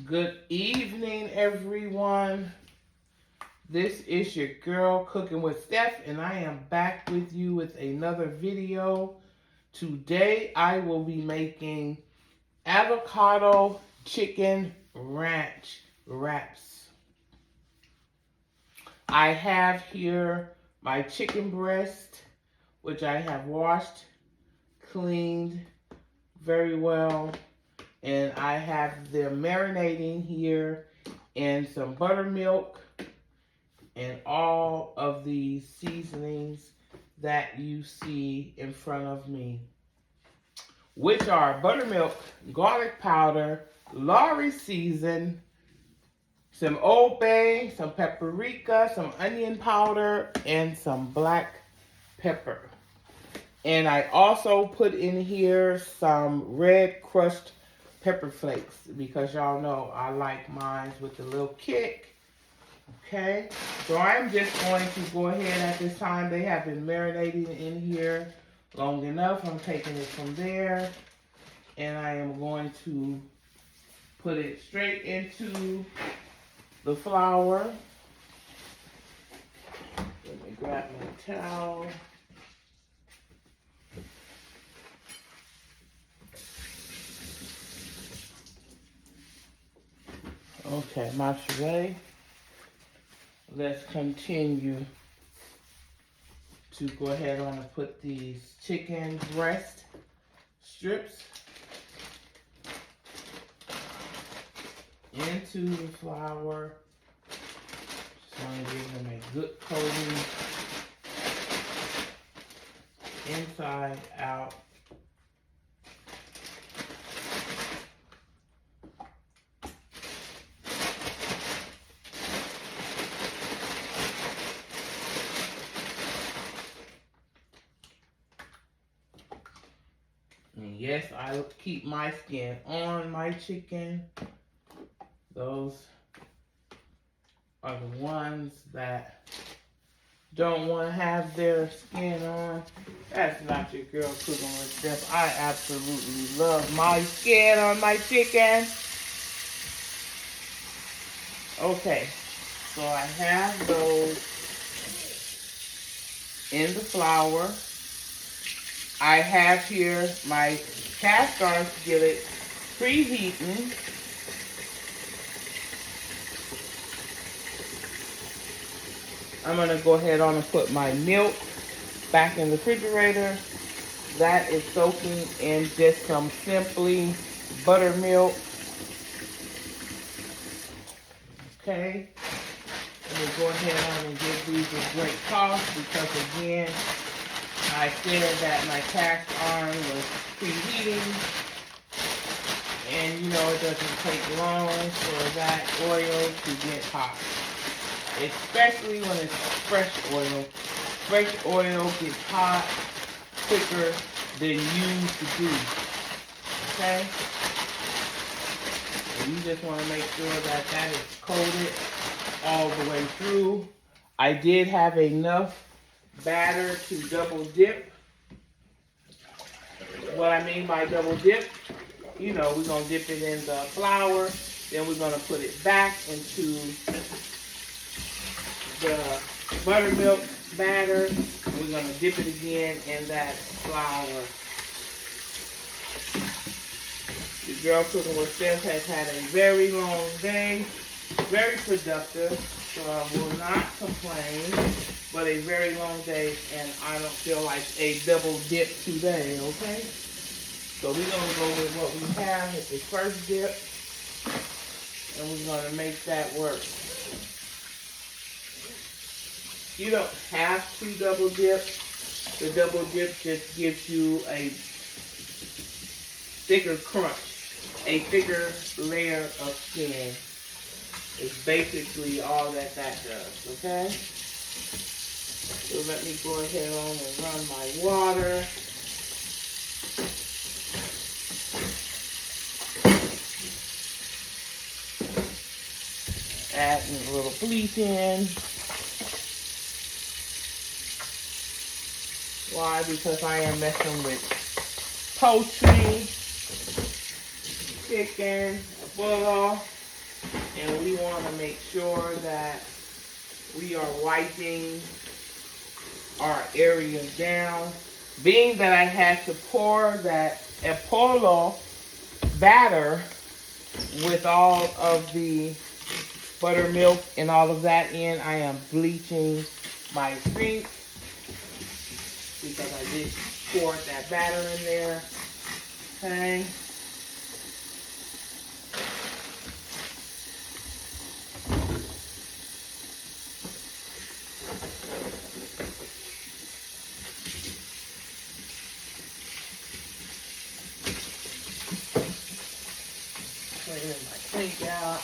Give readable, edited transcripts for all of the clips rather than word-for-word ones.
Good evening, everyone. This is your girl Cooking with Steph, and I am back with you with another video. Today, I will be making avocado chicken ranch wraps. I have here my chicken breast, which I have washed, cleaned very well. And I have them marinating here in some buttermilk and all of these seasonings that you see in front of me, which are buttermilk, garlic powder, Lorry season, some Old Bay, some paprika, some onion powder, and some black pepper. And I also put in here some red crushed pepper flakes because y'all know I like mine with a little kick. Okay, so I'm just going to go ahead at this time. They have been marinating in here long enough. I'm taking it from there and I am going to put it straight into the flour. Let me grab my towel. Okay, my puree. Let's continue to go ahead on and put these chicken breast strips into the flour. Just want to give them a good coating inside out. And yes, I keep my skin on my chicken. Those are the ones that don't want to have their skin on. That's not your girl cooking with Steph. I absolutely love my skin on my chicken. Okay, so I have those in the flour. I have here my cast iron skillet preheating. I'm going to go ahead on and put my milk back in the refrigerator. That is soaking in just some Simply buttermilk. Okay. Let me go ahead on and give these a great toss because again, I said that my cast iron was preheating, and you know it doesn't take long for that oil to get hot, especially when it's fresh oil. Fresh oil gets hot quicker than used to do, okay? And you just want to make sure that that is coated all the way through. I did have enough batter to double dip. What I mean by double dip, you know, we're going to dip it in the flour, then we're going to put it back into the buttermilk batter, and we're going to dip it again in that flour. The girl cooking with Steph has had a very long day, very productive, so I will not complain. But a very long day, and I don't feel like a double dip today, okay? So we're going to go with what we have at the first dip, and we're going to make that work. You don't have to double dip. The double dip just gives you a thicker crunch, a thicker layer of skin. It's basically all that does, okay? So let me go ahead on and run my water. Adding a little bleach in. Why? Because I am messing with poultry, chicken, bulldog. And we want to make sure that we are wiping our area down. Being that I had to pour that Apollo batter with all of the buttermilk and all of that in, I am bleaching my sink because I did pour that batter in there. Okay. Clean my sink out.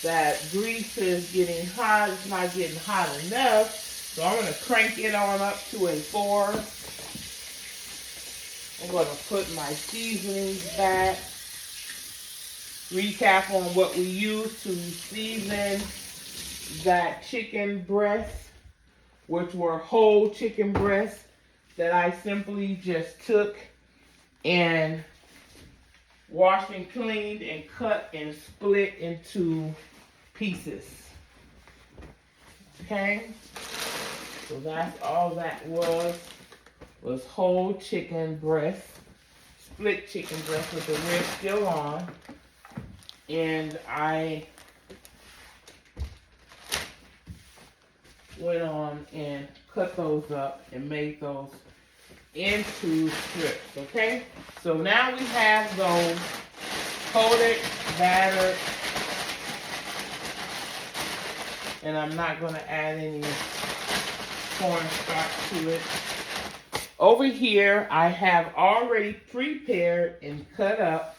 That grease is getting hot. It's not getting hot enough. So I'm going to crank it on up to a 4. I'm going to put my seasonings back. Recap on what we used to season that chicken breast, which were whole chicken breasts that I simply just took and washed and cleaned and cut and split into pieces. Okay, so that's all that was whole chicken breast, split chicken breast with the ribs still on. And I went on and cut those up and made those into strips, okay? So now we have those coated, battered, and I'm not going to add any cornstarch to it. Over here, I have already prepared and cut up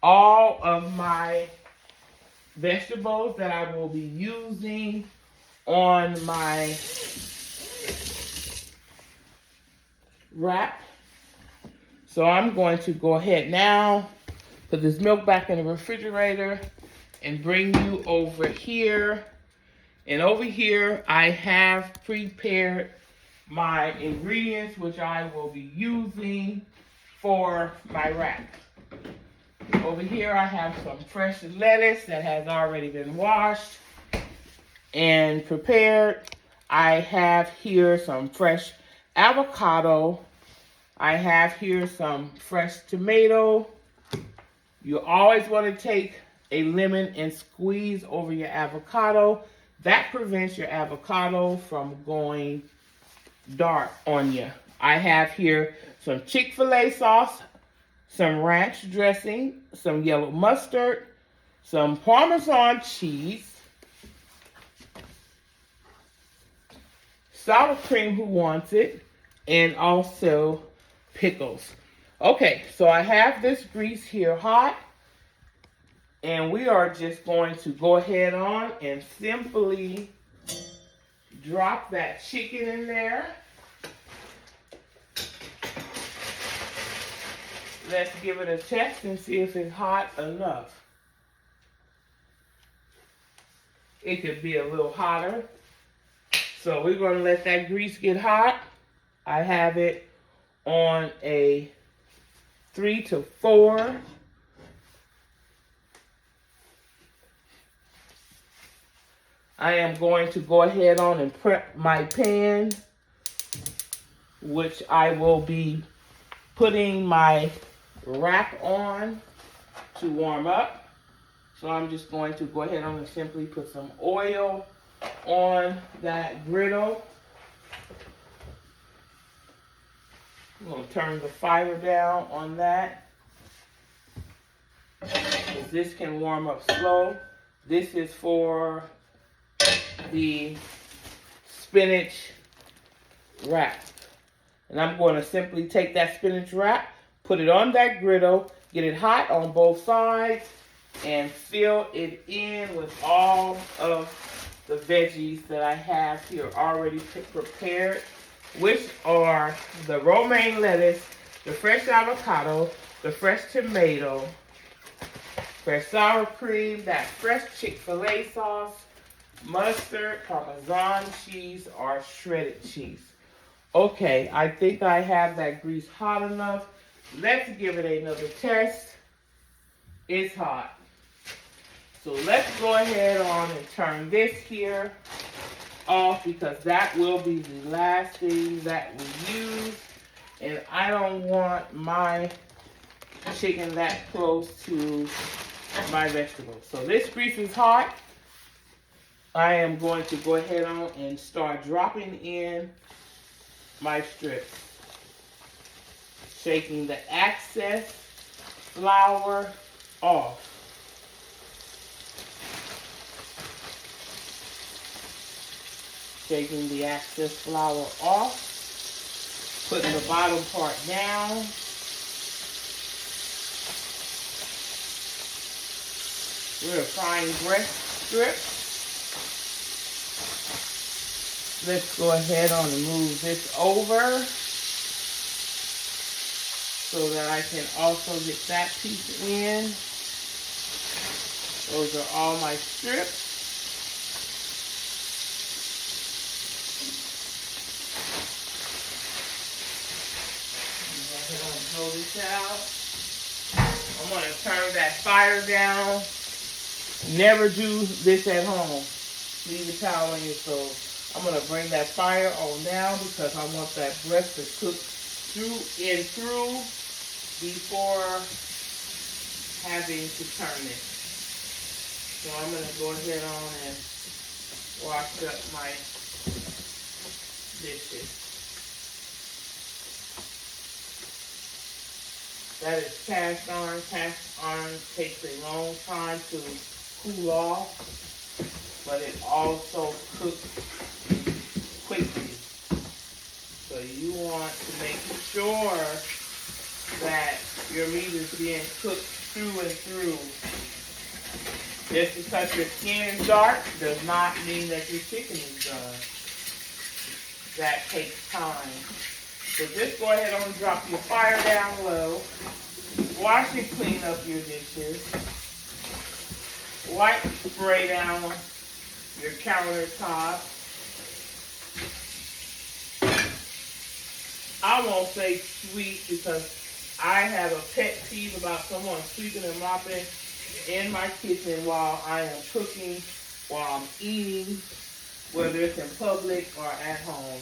all of my vegetables that I will be using on my wrap. So I'm going to go ahead now, put this milk back in the refrigerator and bring you over here. And over here, I have prepared my ingredients, which I will be using for my wrap. Over here, I have some fresh lettuce that has already been washed and prepared. I have here some fresh avocado. I have here some fresh tomato. You always want to take a lemon and squeeze over your avocado. That prevents your avocado from going dark on you. I have here some Chick-fil-A sauce, some ranch dressing, some yellow mustard, some Parmesan cheese, sour cream who wants it, and also pickles. Okay, so I have this grease here hot, and we are just going to go ahead on and simply drop that chicken in there. Let's give it a test and see if it's hot enough. It could be a little hotter. So we're going to let that grease get hot. I have it on a 3 to 4. I am going to go ahead on and prep my pan, which I will be putting my wrap on to warm up. So I'm just going to go ahead on and simply put some oil on that griddle. I'm going to turn the fire down on that, because this can warm up slow. This is for the spinach wrap. And I'm going to simply take that spinach wrap, put it on that griddle, get it hot on both sides, and fill it in with all of the veggies that I have here already prepared, which are the romaine lettuce, the fresh avocado, the fresh tomato, fresh sour cream, that fresh Chick-fil-A sauce, mustard, Parmesan cheese, or shredded cheese. Okay, I think I have that grease hot enough. let's give it another test. It's hot. So let's go ahead on and turn this here off because that will be the last thing that we use. And I don't want my chicken that close to my vegetables. So this grease is hot. I am going to go ahead on and start dropping in my strips. Shaking the excess flour off. Shaking the excess flour off. Putting the bottom part down. We're frying breast strips. Let's go ahead on and move this over so that I can also get that piece in. Those are all my strips. Go ahead and pull this out. I'm going to turn that fire down. Never do this at home. Leave the towel on your stove. I'm going to bring that fire on now because I want that breast to cook through before having to turn it. So I'm going to go ahead on and wash up my dishes. That is cast iron. Cast iron takes a long time to cool off, but it also cooks quickly. So you want to make sure that your meat is being cooked through and through. Just because your skin is dark does not mean that your chicken is done. That takes time. So just go ahead and drop your fire down low. Wash and clean up your dishes. Wipe, spray down your countertop. I won't say sweep because I have a pet peeve about someone sweeping and mopping in my kitchen while I am cooking, while I'm eating, whether it's in public or at home.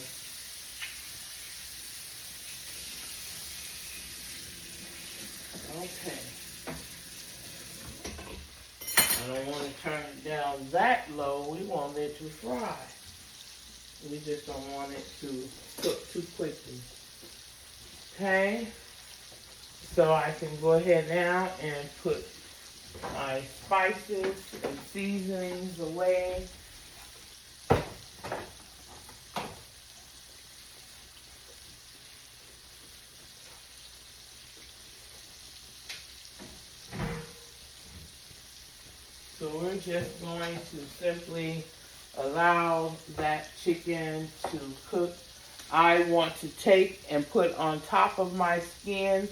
Okay. I don't want to turn it down that low. We want it to fry. We just don't want it to cook too quickly. Okay. So I can go ahead now and put my spices and seasonings away. So we're just going to simply allow that chicken to cook. I want to take and put on top of my skin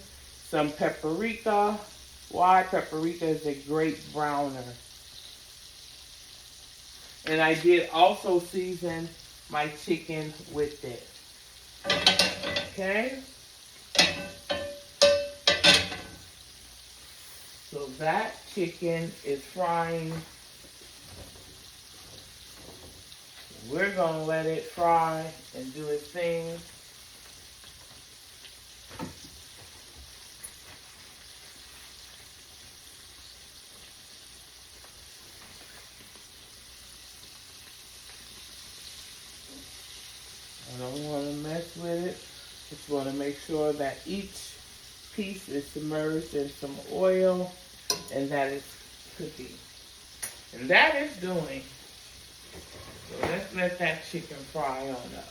some paprika. Why? Paprika is a great browner. And I did also season my chicken with it. Okay? So that chicken is frying. We're going to let it fry and do its thing. I don't want to mess with it. Just want to make sure that each piece is submerged in some oil and that it's cooking. And that is doing. So let's let that chicken fry on up.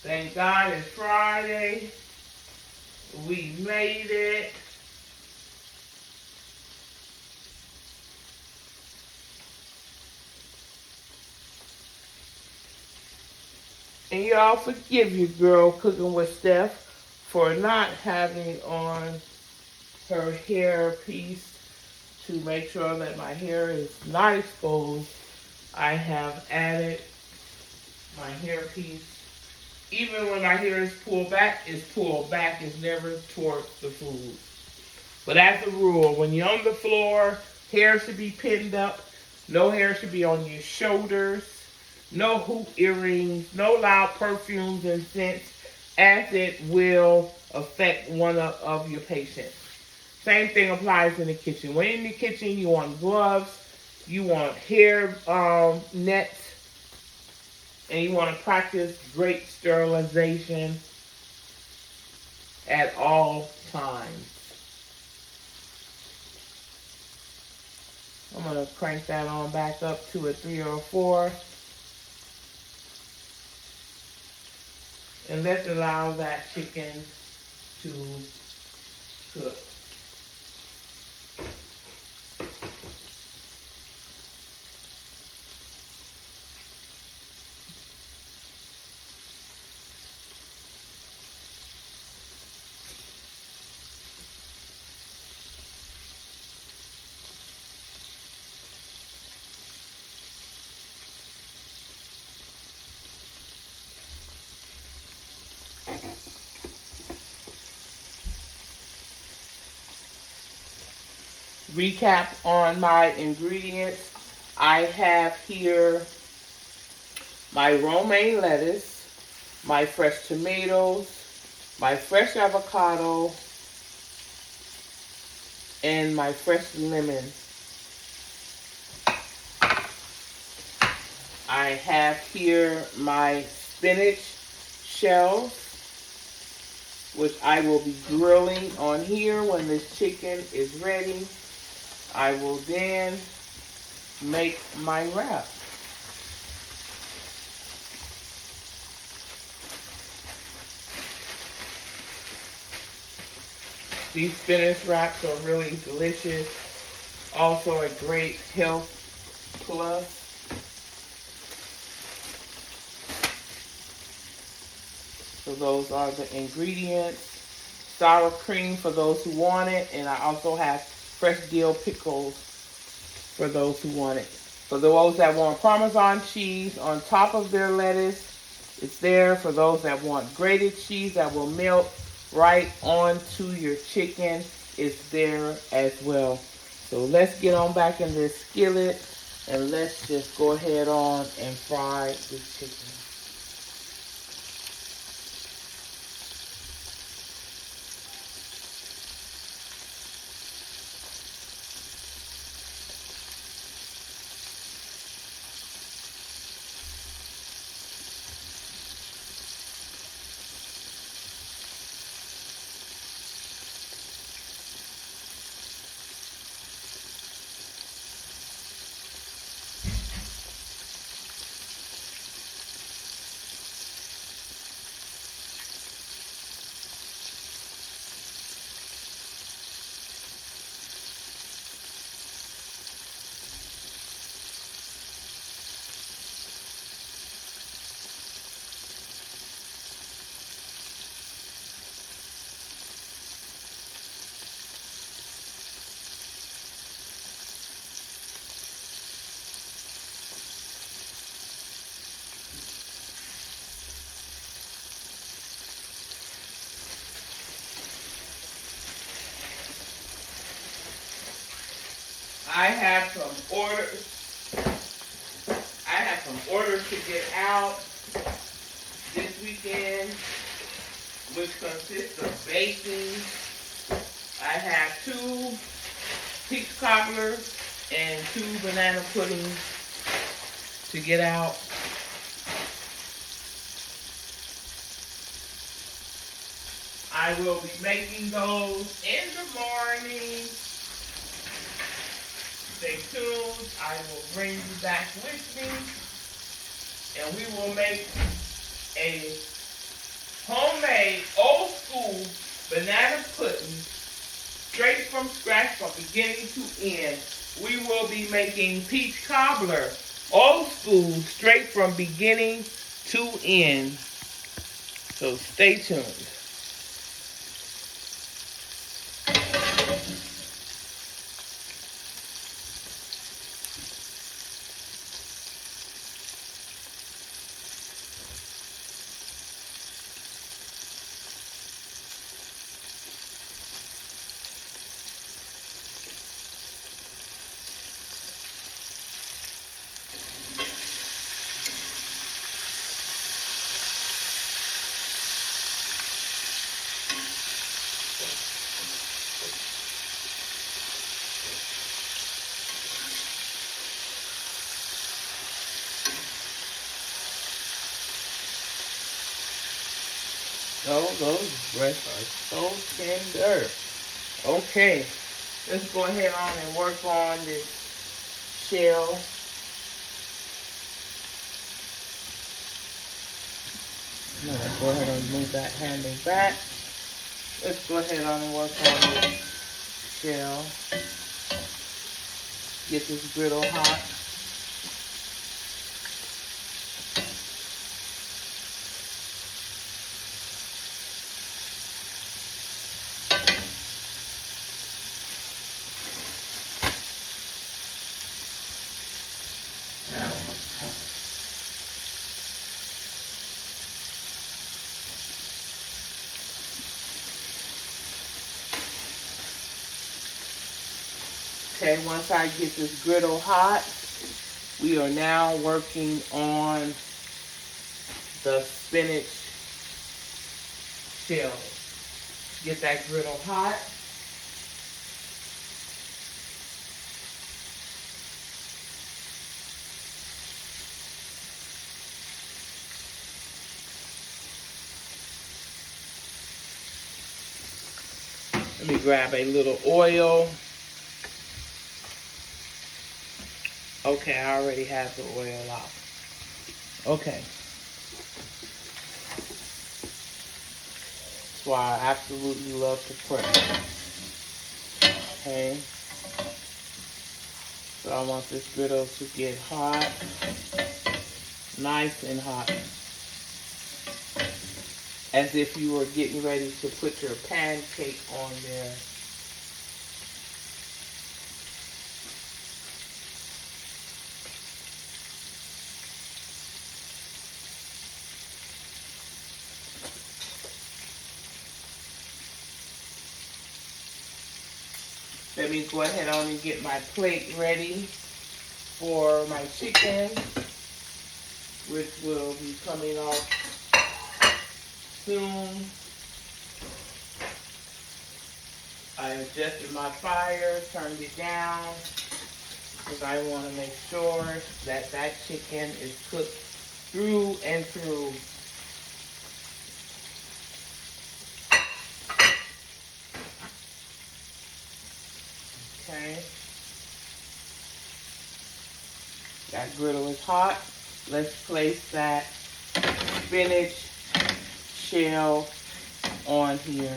Thank God it's Friday. We made it. And y'all forgive your girl cooking with Steph for not having on her hair piece to make sure that my hair is not exposed. I have added my hair piece. Even when my hair is pulled back, it's pulled back. It's never towards the food. But as a rule, when you're on the floor, hair should be pinned up. No hair should be on your shoulders. No hoop earrings. No loud perfumes and scents, as it will affect one of your patients. Same thing applies in the kitchen. When in the kitchen, you want gloves. You want hair nets. And you want to practice great sterilization at all times. I'm going to crank that on back up to a 3 or a 4. And let's allow that chicken to cook. Recap on my ingredients. I have here my romaine lettuce, my fresh tomatoes, my fresh avocado, and my fresh lemon. I have here my spinach shells, which I will be grilling on here when this chicken is ready. I will then make my wrap. These spinach wraps are really delicious. Also a great health plus. So those are the ingredients. Sour cream for those who want it. And I also have fresh dill pickles for those who want it. For those that want Parmesan cheese on top of their lettuce, it's there. For those that want grated cheese that will melt right onto your chicken, it's there as well. So let's get on back in this skillet and let's just go ahead on and fry this chicken. I have some orders. I have some orders to get out this weekend, which consists of baking. I have 2 peach cobblers and 2 banana puddings to get out. I will be making those in the morning. Stay tuned. I will bring you back with me, and we will make a homemade old school banana pudding straight from scratch from beginning to end. We will be making peach cobbler old school straight from beginning two in. So stay tuned. Oh, those breasts are so tender. Okay, let's go ahead on and work on this shell. I'm gonna go ahead and move that handle back. Let's go ahead on and work on this shell. Get this griddle hot. Okay, once I get this griddle hot, we are now working on the spinach shell. Get that griddle hot. Let me grab a little oil. Okay, I already have the oil out. Okay. That's why I absolutely love to prep. Okay. So I want this griddle to get hot. Nice and hot. As if you were getting ready to put your pancake on there. Let me go ahead on and get my plate ready for my chicken, which will be coming off soon. I adjusted my fire, turned it down, because I want to make sure that that chicken is cooked through and through. Okay. That griddle is hot. Let's place that spinach shell on here.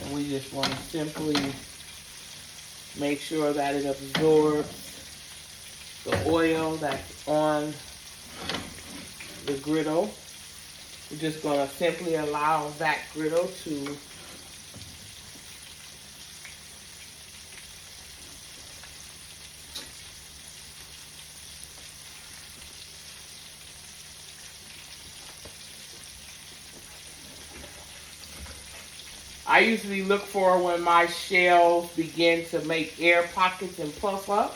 And we just want to simply make sure that it absorbs the oil that's on the griddle. We're just going to simply allow that griddle to I usually look for when my shells begin to make air pockets and puff up.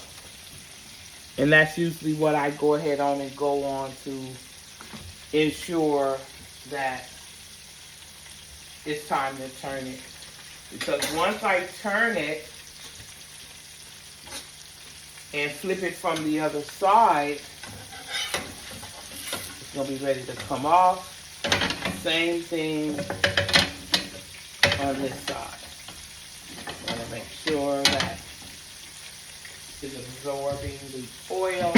And that's usually what I go ahead on and go on to ensure that it's time to turn it. Because once I turn it and flip it from the other side, it's going to be ready to come off. Same thing on this side. I want to make sure that it's absorbing the oil.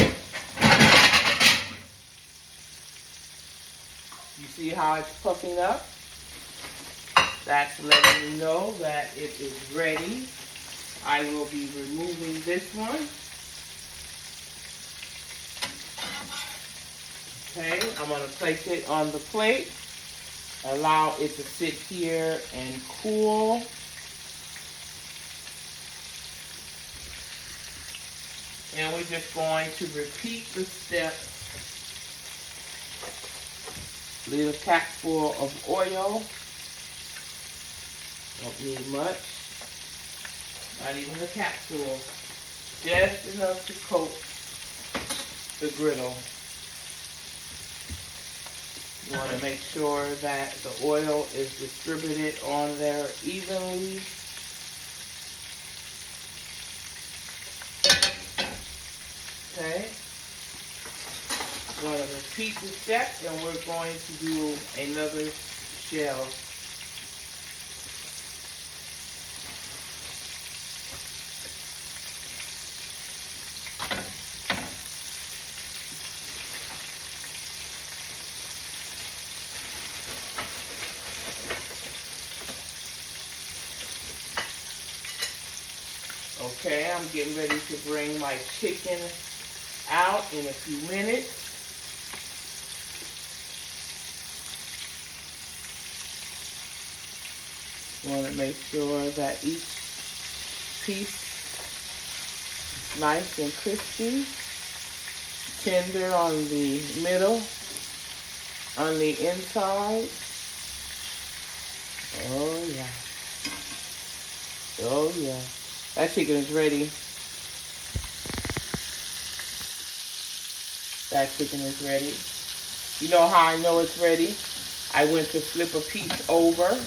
You see how it's puffing up? That's letting me know that it is ready. I will be removing this one. Okay, I'm going to place it on the plate. Allow it to sit here and cool. And we're just going to repeat the steps. Leave a capful of oil. Don't need much. Not even a capful. Just enough to coat the griddle. You want to make sure that the oil is distributed on there evenly. Okay. We're going to repeat the steps and we're going to do another shell. Okay, I'm getting ready to bring my chicken out in a few minutes. Want to make sure that each piece is nice and crispy, tender on the middle, on the inside. Oh yeah. Oh yeah. That chicken is ready. That chicken is ready. You know how I know it's ready? I went to flip a piece over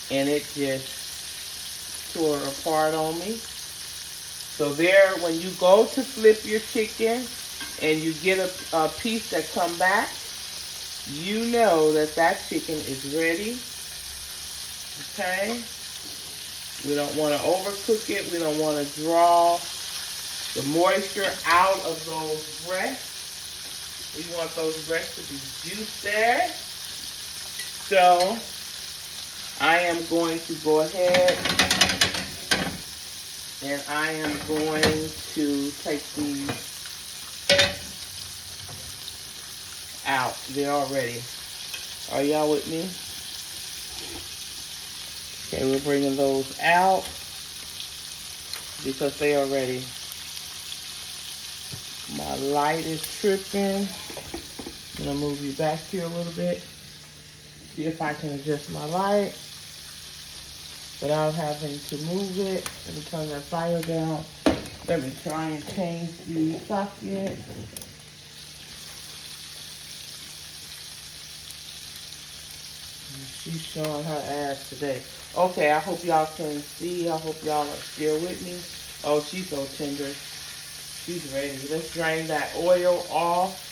and it just tore apart on me. So there, when you go to flip your chicken and you get a piece that come back, you know that that chicken is ready. Okay? We don't want to overcook it. We don't want to draw the moisture out of those breasts. We want those breasts to be juiced there. So I am going to go ahead and I am going to take these out. They're all ready. Are y'all with me? Okay, we're bringing those out because they are ready. My light is tripping. I'm going to move you back here a little bit. See if I can adjust my light without having to move it. Let me turn that fire down. Let me try and change the socket. She's showing her ass today. Okay, I hope y'all can see. I hope y'all are still with me. Oh, she's so tender. She's ready. Let's drain that oil off.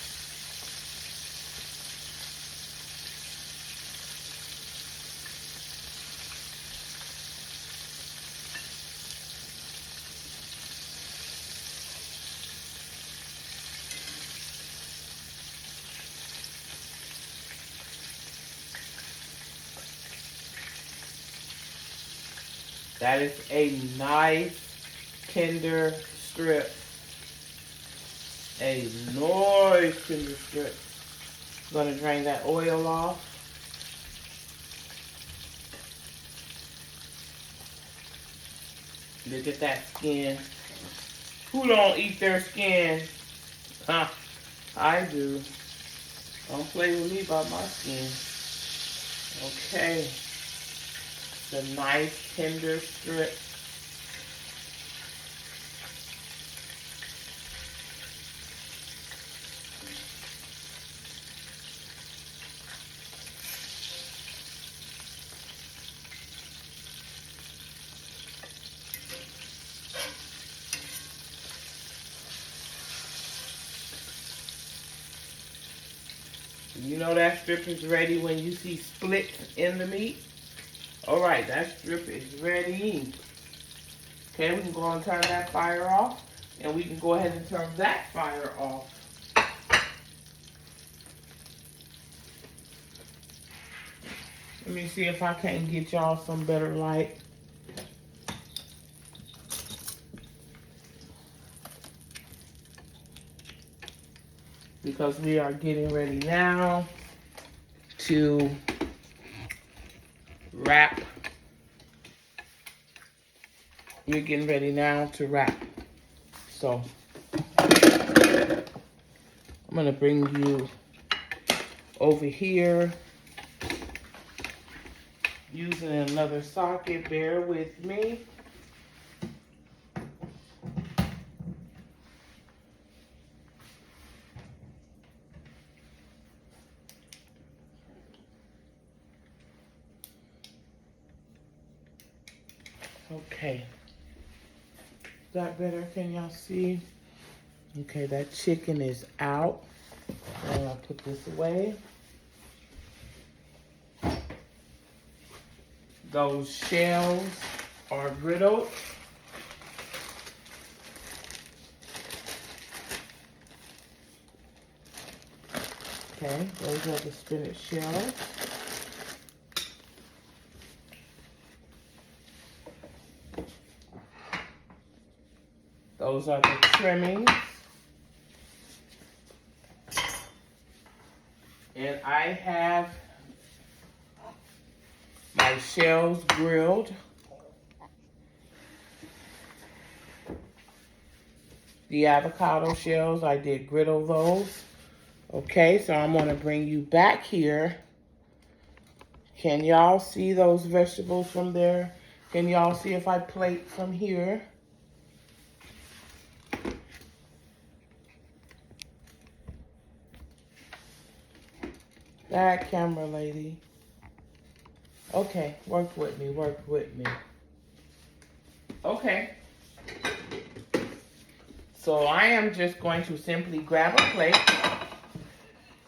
That is a nice tender strip. A nice tender strip. I'm going to drain that oil off. Look at that skin. Who don't eat their skin? Huh? I do. Don't play with me about my skin. Okay. It's a nice tender strip. You know that strip is ready when you see splits in the meat. All right, that strip is ready. Okay, we can go and turn that fire off. And we can go ahead and turn that fire off. Let me see if I can't get y'all some better light. because we are getting ready now to wrap. We're getting ready now to wrap. So I'm gonna bring you over here using another socket. Bear with me. Okay. Is that better? Can y'all see? Okay, that chicken is out. And I'll put this away. Those shells are griddled. Okay, those are the spinach shells. Those are the trimmings. And I have my shells grilled. The avocado shells, I did griddle those. Okay, so I'm gonna bring you back here. Can y'all see those vegetables from there? Can y'all see if I plate from here? That camera lady. Okay, work with me, work with me. Okay. So I am just going to simply grab a plate.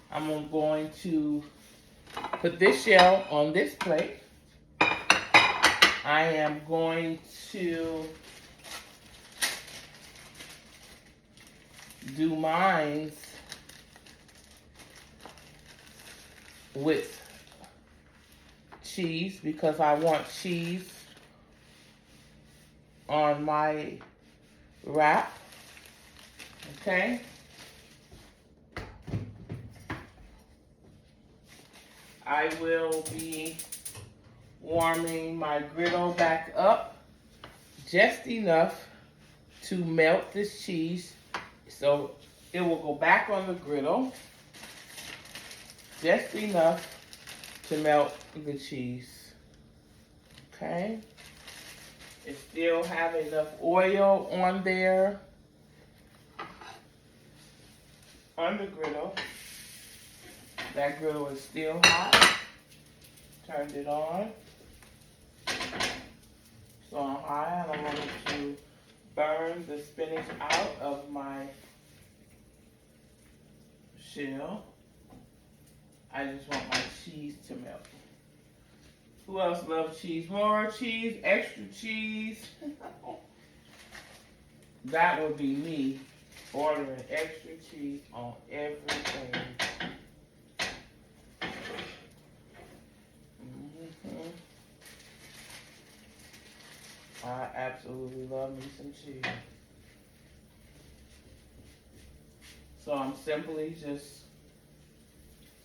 I'm going to put this shell on this plate. I am going to do mine with cheese because I want cheese on my wrap. Okay. I will be warming my griddle back up just enough to melt this cheese. So it will go back on the griddle just enough to melt the cheese. Okay. It still have enough oil on there on the griddle. That griddle is still hot. Turned it on. So on high, and I want to burn the spinach out of my shell. I just want my cheese to melt. Who else loves cheese? More cheese, extra cheese. That would be me ordering extra cheese on everything. I absolutely love me some cheese. So I'm simply just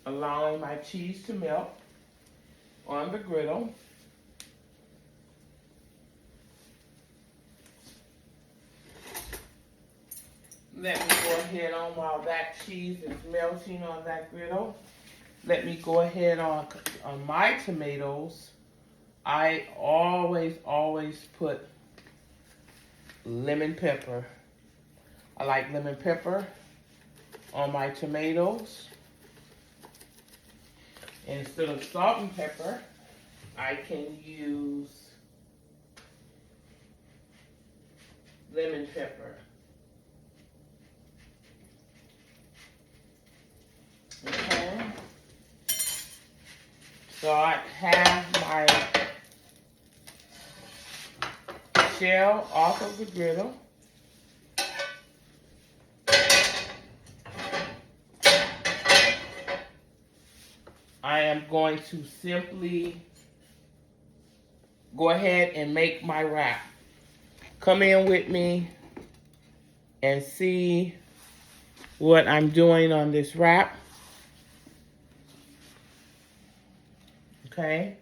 allowing my cheese to melt on the griddle. Let me go ahead on while that cheese is melting on that griddle. Let me go ahead on my tomatoes. I always put lemon pepper. I like lemon pepper on my tomatoes. Instead of salt and pepper, I can use lemon pepper. Okay. So I have my shell off of the griddle. I am going to simply go ahead and make my wrap. Come in with me and see what I'm doing on this wrap. Okay.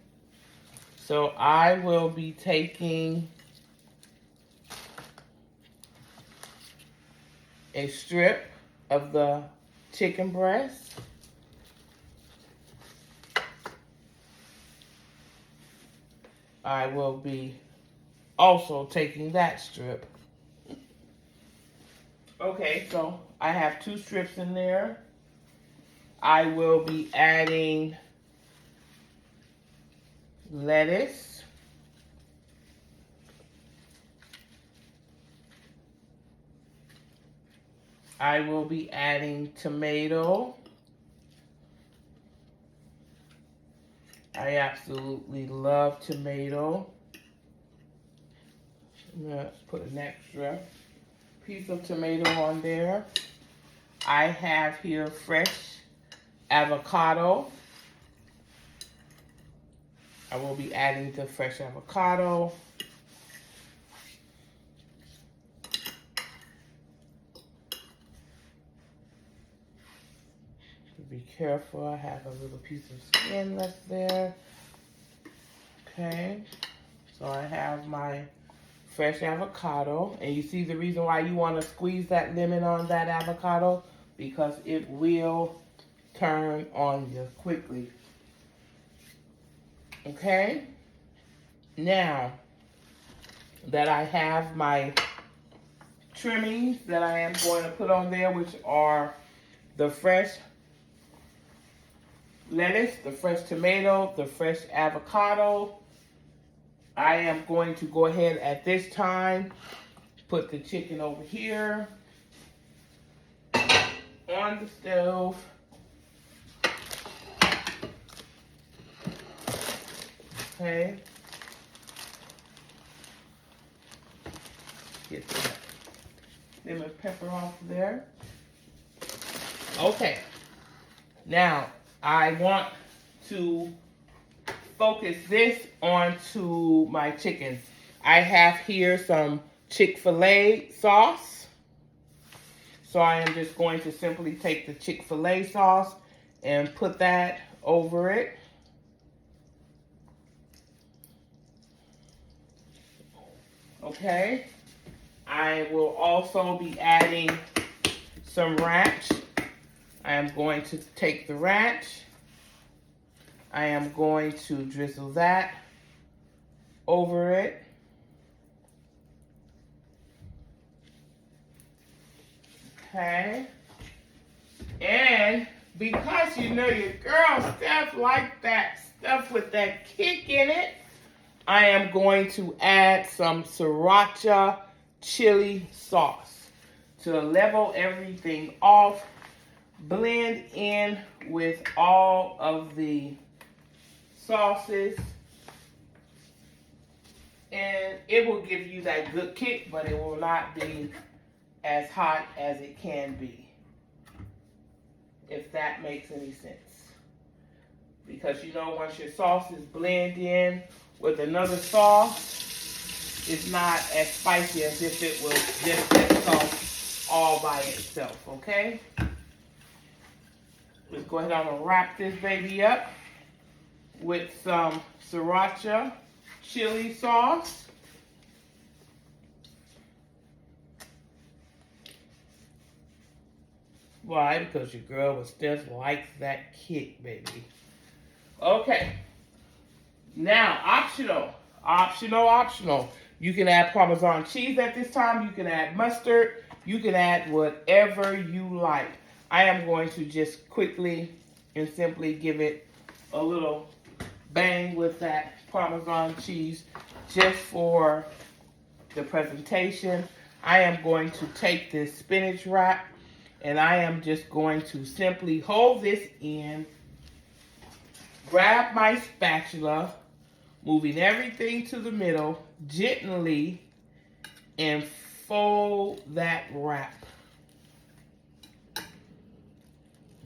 So I will be taking a strip of the chicken breast. I will be also taking that strip. Okay, so I have 2 strips in there. I will be adding lettuce. I will be adding tomato. I absolutely love tomato. I'm going to put an extra piece of tomato on there. I have here fresh avocado. I will be adding the fresh avocado. Be careful, I have a little piece of skin left there. Okay, so I have my fresh avocado, and you see the reason why you want to squeeze that lemon on that avocado, because it will turn on you quickly. Okay, now that I have my trimmings that I am going to put on there, which are the fresh lettuce, the fresh tomato, the fresh avocado, I am going to go ahead at this time, put the chicken over here on the stove. Okay. Get the lemon pepper off there. Okay. Now, I want to focus this onto my chicken. I have here some Chick-fil-A sauce. So I am just going to simply take the Chick-fil-A sauce and put that over it. Okay. I will also be adding some ranch. I am going to take the ranch. I am going to drizzle that over it. Okay. And because you know your girl Steph like that stuff with that kick in it, I am going to add some sriracha chili sauce to level everything off, blend in with all of the sauces, and it will give you that good kick, but it will not be as hot as it can be, if that makes any sense. Because you know, once your sauces blend in with another sauce, it's not as spicy as if it was just that sauce all by itself, okay? Let's go ahead and wrap this baby up with some sriracha chili sauce. Why? Because your girl was just like that kick, baby. Okay. Now, optional. You can add Parmesan cheese at this time. You can add mustard. You can add whatever you like. I am going to just quickly and simply give it a little bang with that Parmesan cheese just for the presentation. I am going to take this spinach wrap and I am just going to simply hold this in, grab my spatula, moving everything to the middle gently, and fold that wrap.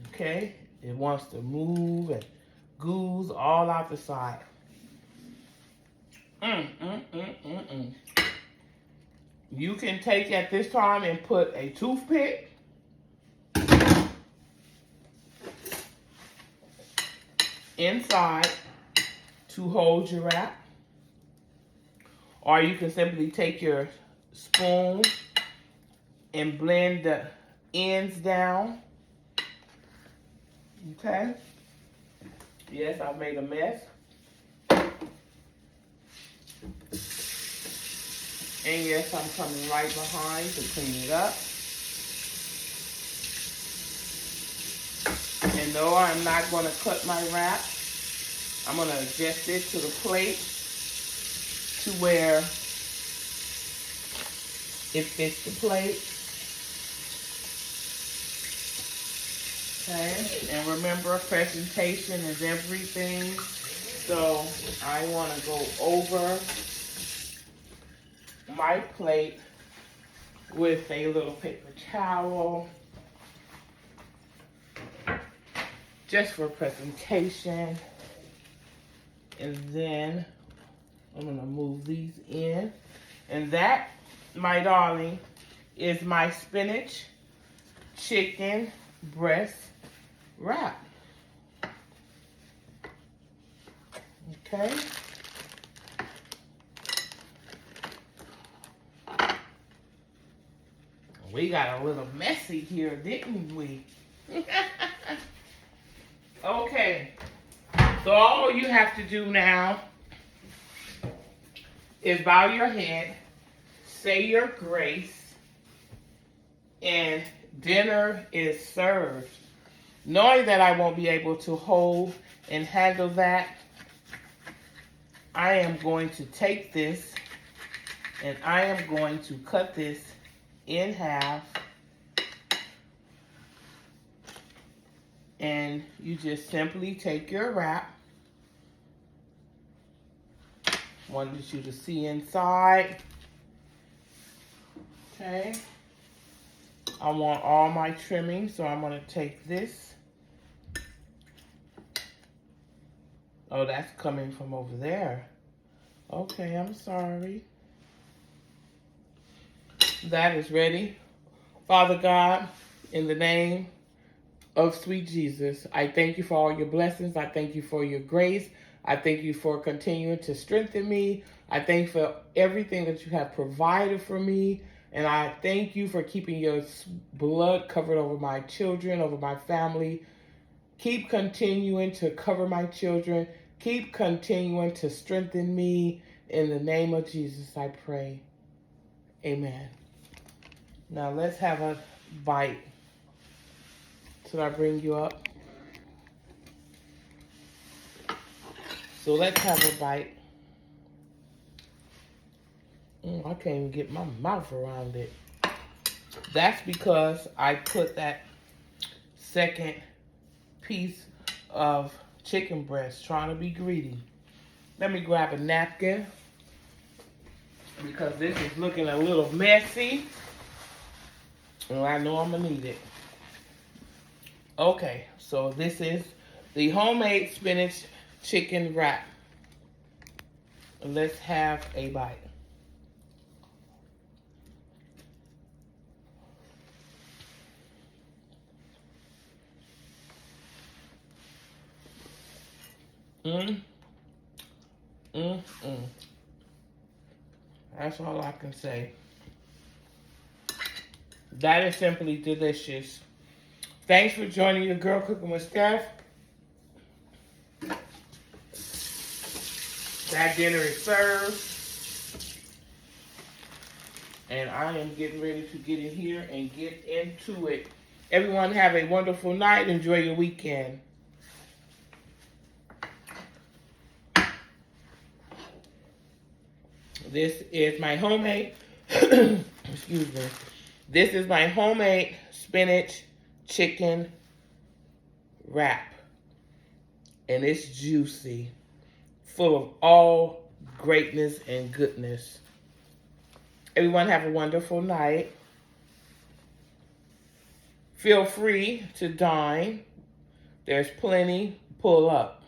Okay, it wants to move and goose all out the side. You can take at this time and put a toothpick inside to hold your wrap. Or you can simply take your spoon and blend the ends down. Okay? Yes, I've made a mess. And yes, I'm coming right behind to clean it up. And no, I'm not going to cut my wrap. I'm going to adjust it to the plate to where it fits the plate. Okay, and remember, presentation is everything. So I want to go over my plate with a little paper towel just for presentation. And then I'm going to move these in. And that, my darling, is my spinach chicken breast wrap. Okay. We got a little messy here, didn't we? Okay. So all you have to do now is bow your head, say your grace, and dinner is served. Knowing that I won't be able to hold and handle that, I am going to take this and I am going to cut this in half. And you just simply take your wrap. Wanted you to see inside. Okay. I want all my trimming, so I'm going to take this. Oh, that's coming from over there. Okay, I'm sorry. That is ready. Father God, in the name of sweet Jesus, I thank you for all your blessings. I thank you for your grace. I thank you for continuing to strengthen me. I thank you for everything that you have provided for me. And I thank you for keeping your blood covered over my children, over my family. Keep continuing to cover my children. Keep continuing to strengthen me. In the name of Jesus, I pray. Amen. Now let's have a bite. Should I bring you up? So let's have a bite. I can't even get my mouth around it. That's because I put that second piece of chicken breast, trying to be greedy. Let me grab a napkin because this is looking a little messy. And I know I'm going to need it. Okay, so this is the homemade spinach chicken wrap. Let's have a bite. That's all I can say. That is simply delicious. Thanks for joining your Girl Cooking with Steph. That dinner is served. And I am getting ready to get in here and get into it. Everyone have a wonderful night. Enjoy your weekend. This is my homemade, excuse me. This is my homemade spinach chicken wrap. And it's juicy, full of all greatness and goodness. Everyone have a wonderful night. Feel free to dine. There's plenty. Pull up.